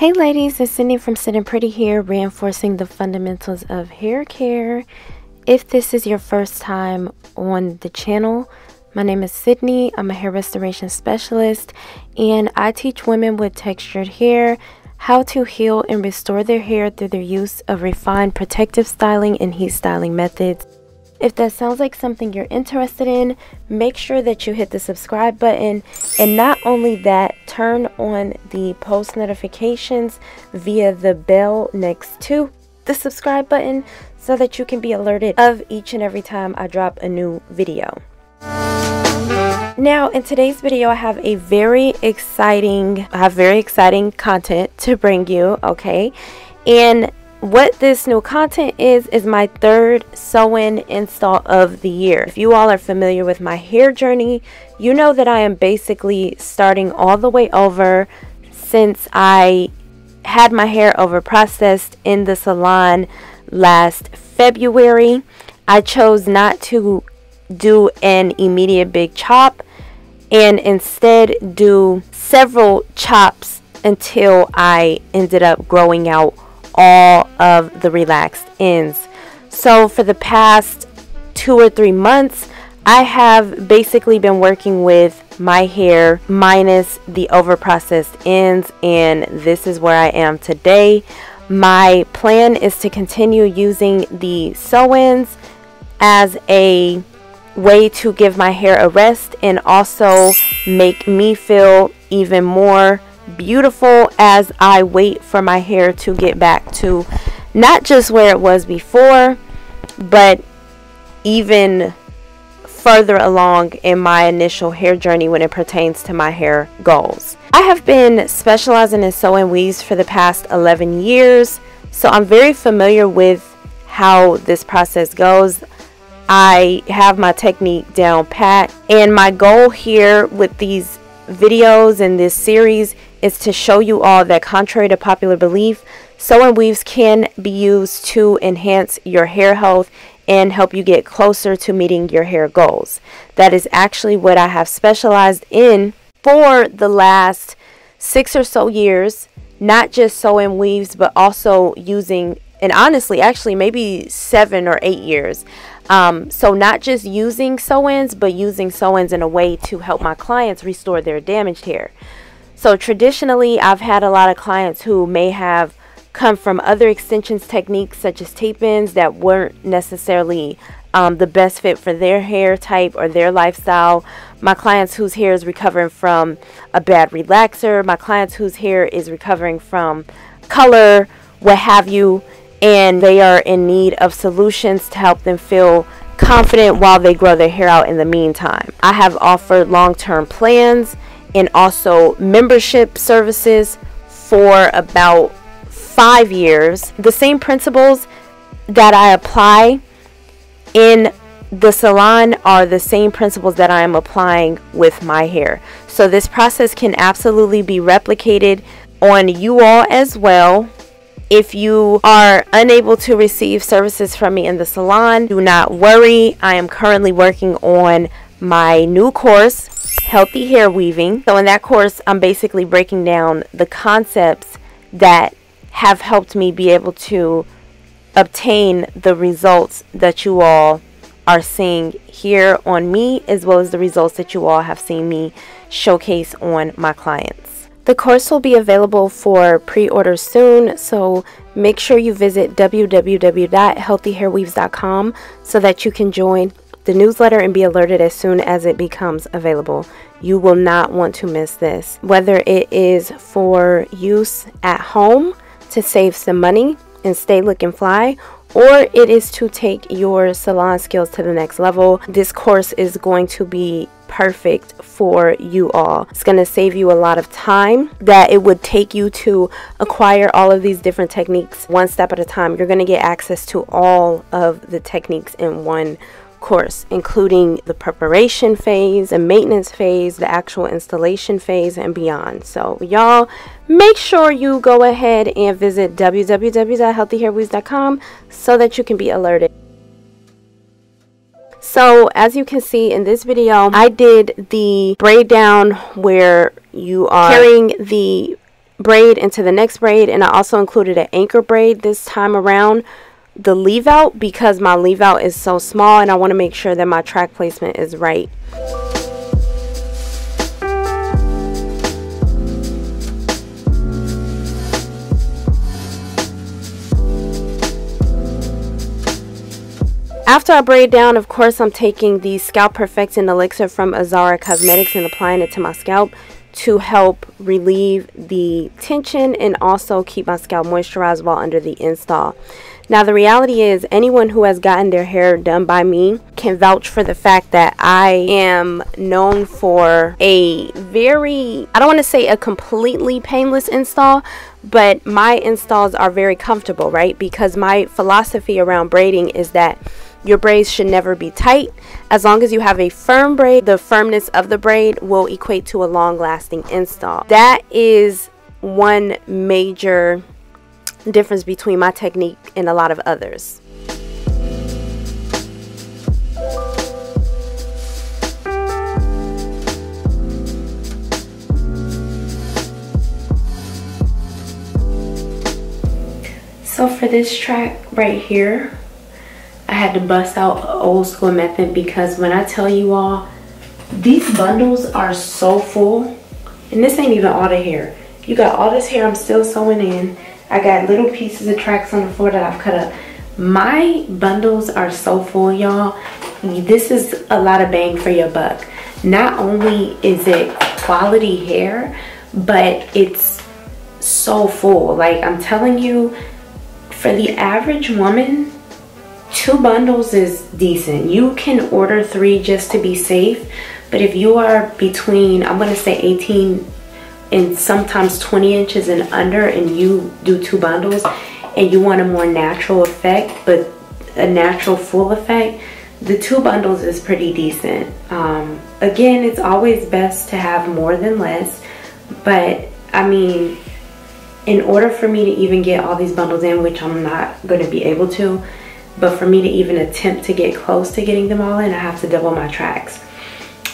Hey ladies, it's Syddin from Syddin Pretty here, reinforcing the fundamentals of hair care. If this is your first time on the channel, my name is Syddin. I'm a hair restoration specialist and I teach women with textured hair how to heal and restore their hair through their use of refined protective styling and heat styling methods. If that sounds like something you're interested in, make sure that you hit the subscribe button, and not only that, turn on the post notifications via the bell next to the subscribe button so that you can be alerted of each and every time I drop a new video. Now in today's video I have very exciting content to bring you, okay? And what this new content is my third sew-in install of the year. If you all are familiar with my hair journey, you know that I am basically starting all the way over. Since I had my hair over processed in the salon last February, I chose not to do an immediate big chop and instead do several chops until I ended up growing out all of the relaxed ends. So for the past 2 or 3 months I have basically been working with my hair minus the over processed ends, and this is where I am today. My plan is to continue using the sew-ins as a way to give my hair a rest and also make me feel even more beautiful as I wait for my hair to get back to not just where it was before, but even further along in my initial hair journey when it pertains to my hair goals. I have been specializing in sew-in weaves for the past 11 years, so I'm very familiar with how this process goes. I have my technique down pat, and my goal here with these videos in this series is to show you all that, contrary to popular belief, sew-in weaves can be used to enhance your hair health and help you get closer to meeting your hair goals. That is actually what I have specialized in for the last 6 or so years, not just sew-in weaves, but also using, and honestly actually maybe 7 or 8 years. So not just using sew-ins, but using sew-ins in a way to help my clients restore their damaged hair. So traditionally, I've had a lot of clients who may have come from other extensions techniques such as tape-ins that weren't necessarily the best fit for their hair type or their lifestyle. My clients whose hair is recovering from a bad relaxer, my clients whose hair is recovering from color, what have you, and they are in need of solutions to help them feel confident while they grow their hair out in the meantime. I have offered long-term plans and also membership services for about 5 years. The same principles that I apply in the salon are the same principles that I am applying with my hair. So this process can absolutely be replicated on you all as well. If you are unable to receive services from me in the salon, do not worry. I am currently working on my new course, Healthy Hair Weaving. So in that course, I'm basically breaking down the concepts that have helped me be able to obtain the results that you all are seeing here on me, as well as the results that you all have seen me showcase on my clients. The course will be available for pre-order soon, so make sure you visit www.healthyhairweaves.com so that you can join the newsletter and be alerted as soon as it becomes available. You will not want to miss this. Whether it is for use at home to save some money and stay looking fly, or it is to take your salon skills to the next level, this course is going to be perfect for you all. It's going to save you a lot of time that it would take you to acquire all of these different techniques one step at a time. You're going to get access to all of the techniques in one course, including the preparation phase, the maintenance phase, the actual installation phase, and beyond. So y'all, make sure you go ahead and visit www.healthyhairweaves.com so that you can be alerted. So as you can see in this video, I did the braid down where you are carrying the braid into the next braid, and I also included an anchor braid this time around the leave out because my leave out is so small and I want to make sure that my track placement is right. After I braid down, of course, I'm taking the Scalp Perfecting Elixir from Azara Cosmetics and applying it to my scalp to help relieve the tension and also keep my scalp moisturized while under the install. Now, the reality is anyone who has gotten their hair done by me can vouch for the fact that I am known for a very, I don't want to say a completely painless install, but my installs are very comfortable, right? Because my philosophy around braiding is that your braids should never be tight. As long as you have a firm braid, the firmness of the braid will equate to a long-lasting install. That is one major difference between my technique and a lot of others. So for this track right here, I had to bust out an old school method because when I tell you all, these bundles are so full, and this ain't even all the hair. You got all this hair I'm still sewing in. I got little pieces of tracks on the floor that I've cut up. My bundles are so full, y'all. This is a lot of bang for your buck. Not only is it quality hair, but it's so full. Like, I'm telling you, for the average woman, 2 bundles is decent. You can order 3 just to be safe, but if you are between, I'm gonna say 18 and sometimes 20 inches and under, and you do 2 bundles and you want a more natural effect, but a natural full effect, the 2 bundles is pretty decent. Again, it's always best to have more than less, but I mean, in order for me to even get all these bundles in, which I'm not going to be able to, but for me to even attempt to get close to getting them all in, I have to double my tracks.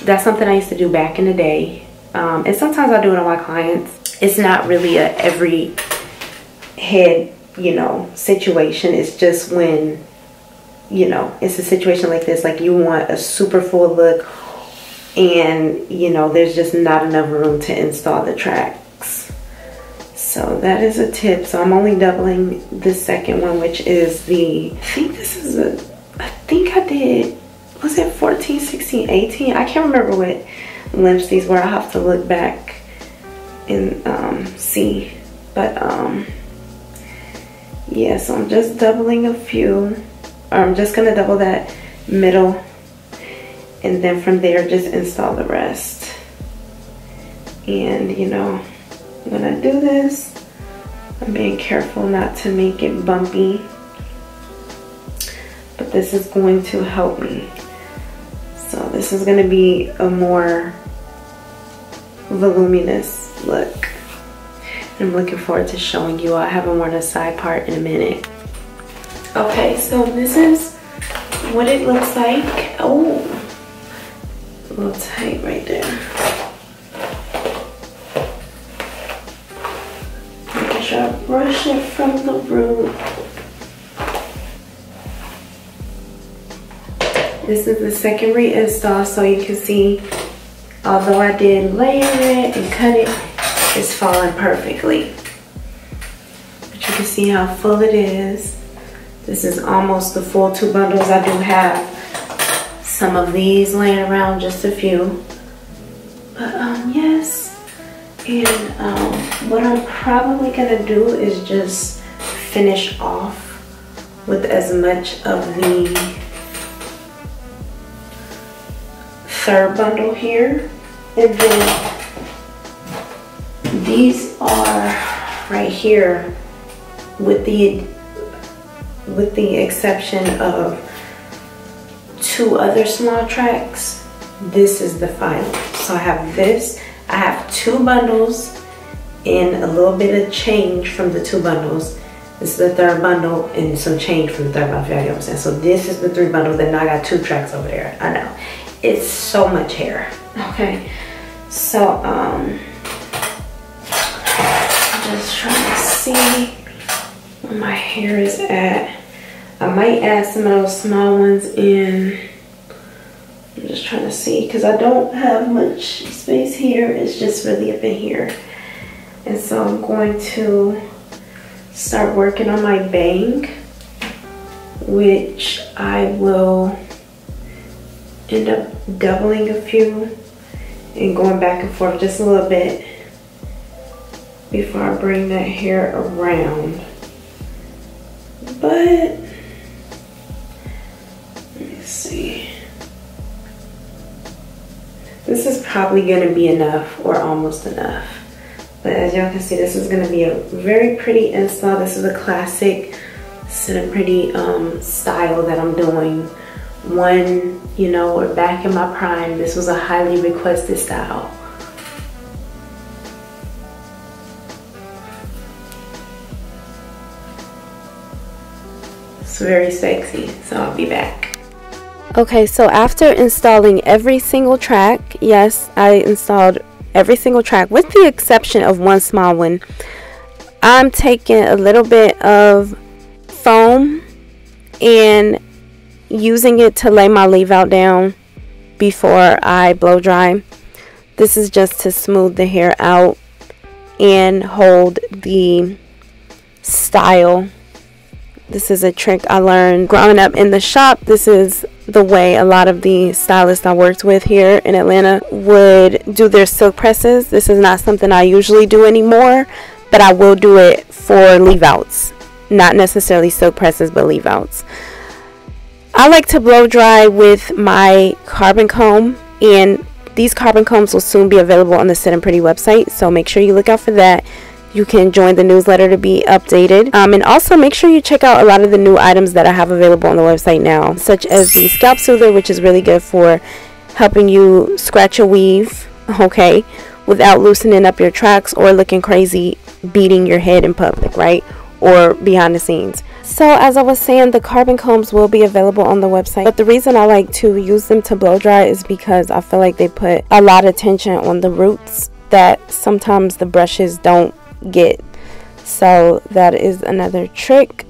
That's something I used to do back in the day. And sometimes I do it on my clients. It's not really a every head, you know, situation. It's just when, you know, it's a situation like this, like you want a super full look and, you know, there's just not enough room to install the tracks. So that is a tip. So I'm only doubling the second one, which is the, I think this is a, I think I did, was it 14, 16, 18? I can't remember what lengths these were. I'll have to look back and see. But yeah, so I'm just doubling a few. I'm just gonna double that middle, and then from there just install the rest. And you know, when I do this, I'm being careful not to make it bumpy, but this is going to help me. So this is going to be a more voluminous look. I'm looking forward to showing you all. I haven't worn a side part in a minute. Okay, so this is what it looks like. Oh, a little tight right there. Make sure I brush it from the root. This is the second reinstall, so you can see, although I did layer it and cut it, it's falling perfectly. But you can see how full it is. This is almost the full 2 bundles. I do have some of these laying around, just a few. But yes, and what I'm probably gonna do is just finish off with as much of the 3rd bundle here, and then these are right here, with the exception of 2 other small tracks. This is the final. So I have this, I have 2 bundles and a little bit of change from the 2 bundles. This is the 3rd bundle and some change from the 3rd bundle, if you know what I'm saying. So this is the 3 bundles, and now I got 2 tracks over there. I know. It's so much hair. Okay, so I'm Just trying to see where my hair is at. I might add some of those small ones in. I'm just trying to see because I don't have much space here. It's just really up in here. And so I'm going to start working on my bang, which I will end up doubling a few and going back and forth just a little bit before I bring that hair around. But let me see. This is probably gonna be enough or almost enough. But as y'all can see, this is gonna be a very pretty install. This is a classic Syddin pretty style that I'm doing. One, you know, we're back in my prime. This was a highly requested style. It's very sexy, so I'll be back. Okay, so after installing every single track, yes, I installed every single track with the exception of one small one. I'm taking a little bit of foam and using it to lay my leave out down before I blow dry. This is just to smooth the hair out and hold the style. This is a trick I learned growing up in the shop. This is the way a lot of the stylists I worked with here in Atlanta would do their silk presses. This is not something I usually do anymore, but I will do it for leave outs. Not necessarily silk presses, but leave outs. I like to blow dry with my carbon comb, and these carbon combs will soon be available on the Syddin Pretty website, so make sure you look out for that. You can join the newsletter to be updated. And also make sure you check out a lot of the new items that I have available on the website now, such as the scalp soother, which is really good for helping you scratch a weave, okay, without loosening up your tracks or looking crazy beating your head in public, right, or behind the scenes. So as I was saying, the carbon combs will be available on the website, but the reason I like to use them to blow dry is because I feel like they put a lot of tension on the roots that sometimes the brushes don't get. So that is another trick.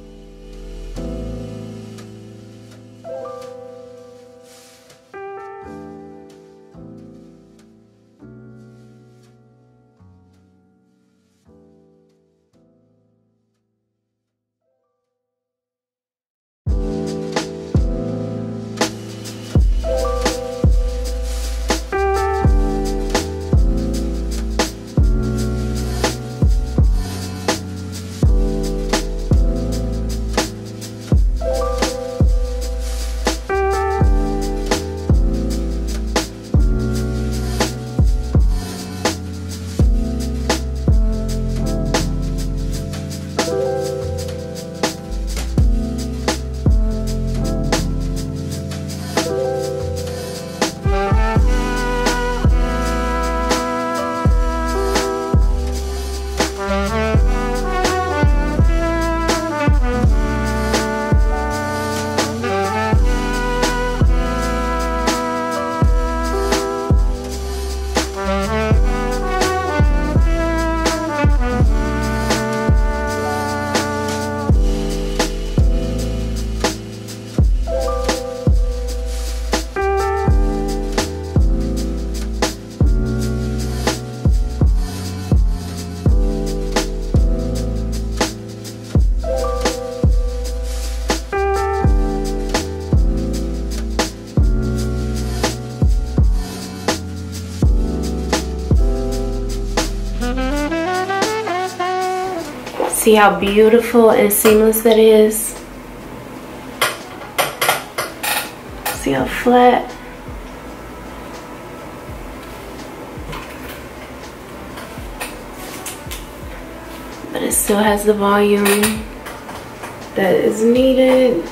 See how beautiful and seamless that is? See how flat? But it still has the volume that is needed.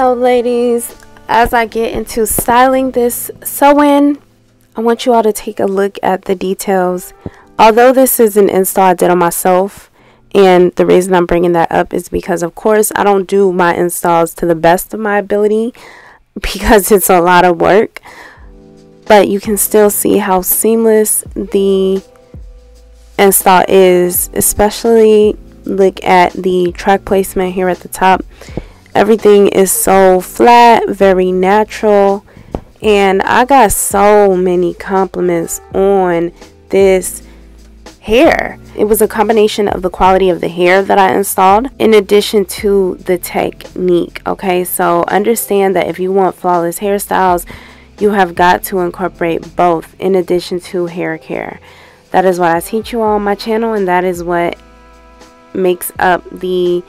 So ladies, as I get into styling this sew-in, I want you all to take a look at the details. Although this is an install I did on myself, and the reason I'm bringing that up is because, of course, I don't do my installs to the best of my ability because it's a lot of work. But you can still see how seamless the install is, especially look at the track placement here at the top. Everything is so flat, very natural, and I got so many compliments on this hair. It was a combination of the quality of the hair that I installed in addition to the technique. Okay, so understand that if you want flawless hairstyles, you have got to incorporate both in addition to hair care. That is what I teach you all on my channel, and that is what makes up the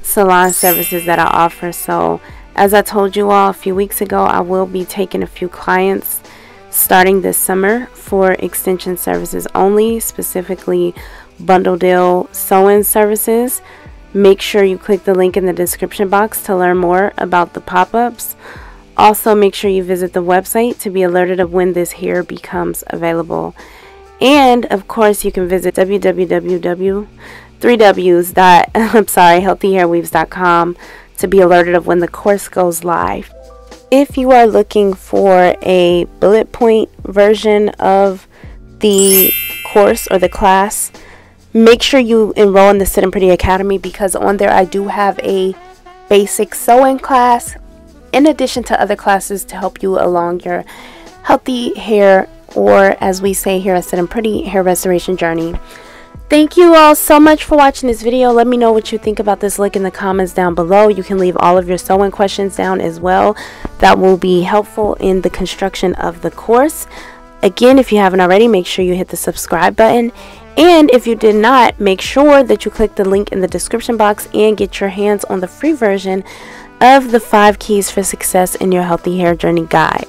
salon services that I offer. So as I told you all a few weeks ago, I will be taking a few clients starting this summer for extension services only, specifically bundle deal sew-in services. Make sure you click the link in the description box to learn more about the pop-ups. Also, make sure you visit the website to be alerted of when this hair becomes available. And of course, you can visit healthyhairweaves.com to be alerted of when the course goes live. If you are looking for a bullet point version of the course or the class, make sure you enroll in the Syddin Pretty Academy, because on there I do have a basic sewing class in addition to other classes to help you along your healthy hair, or as we say here at Syddin Pretty, hair restoration journey. Thank you all so much for watching this video. Let me know what you think about this look in the comments down below. You can leave all of your sewing questions down as well. That will be helpful in the construction of the course. Again, if you haven't already, make sure you hit the subscribe button. And if you did not, make sure that you click the link in the description box and get your hands on the free version of the 5 keys for success in your healthy hair journey guide.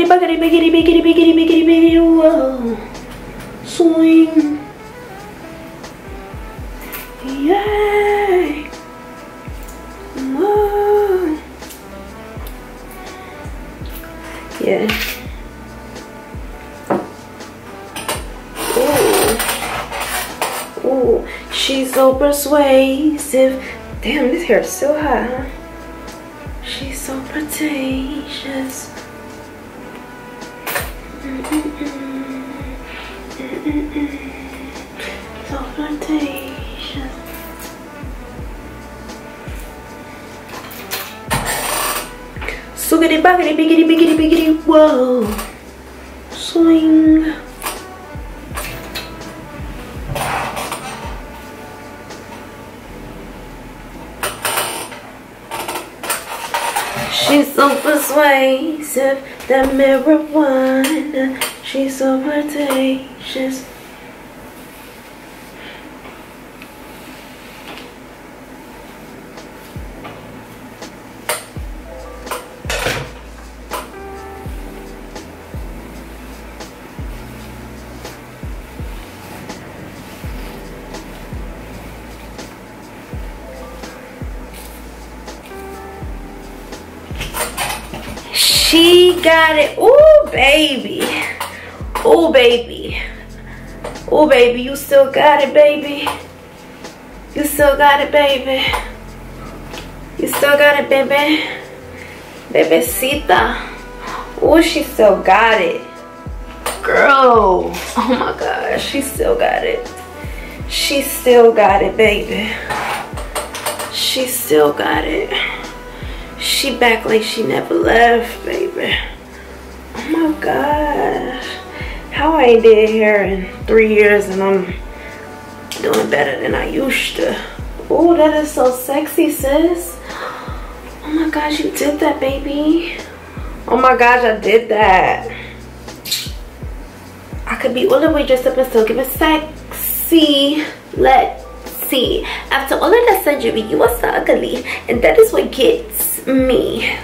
Boogity, buggity, biggity, biggity, biggity, biggity, biggity, whoa. Swing. Yay. Whoa. Yeah. Ooh. Ooh. She's so persuasive. Damn, this hair is so hot, huh? She's so pretentious. So flirtatious. Soogity boggity biggity biggity biggity whoa. Swing. She's so persuasive, the marijuana. She's so flirtatious. She got it. Ooh, baby. Ooh, baby. Ooh, baby. You still got it, baby. You still got it, baby. You still got it, baby. Bebecita. Ooh, she still got it. Girl. Oh my gosh. She still got it. She still got it, baby. She still got it. She back like she never left, baby. Oh my gosh. How I ain't did hair in 3 years and I'm doing better than I used to. Oh, that is so sexy, sis. Oh my gosh, you did that, baby. Oh my gosh, I did that. I could be all the way dressed up and still give it sexy. Let's see. After all of that surgery, you are so ugly. And that is what gets me.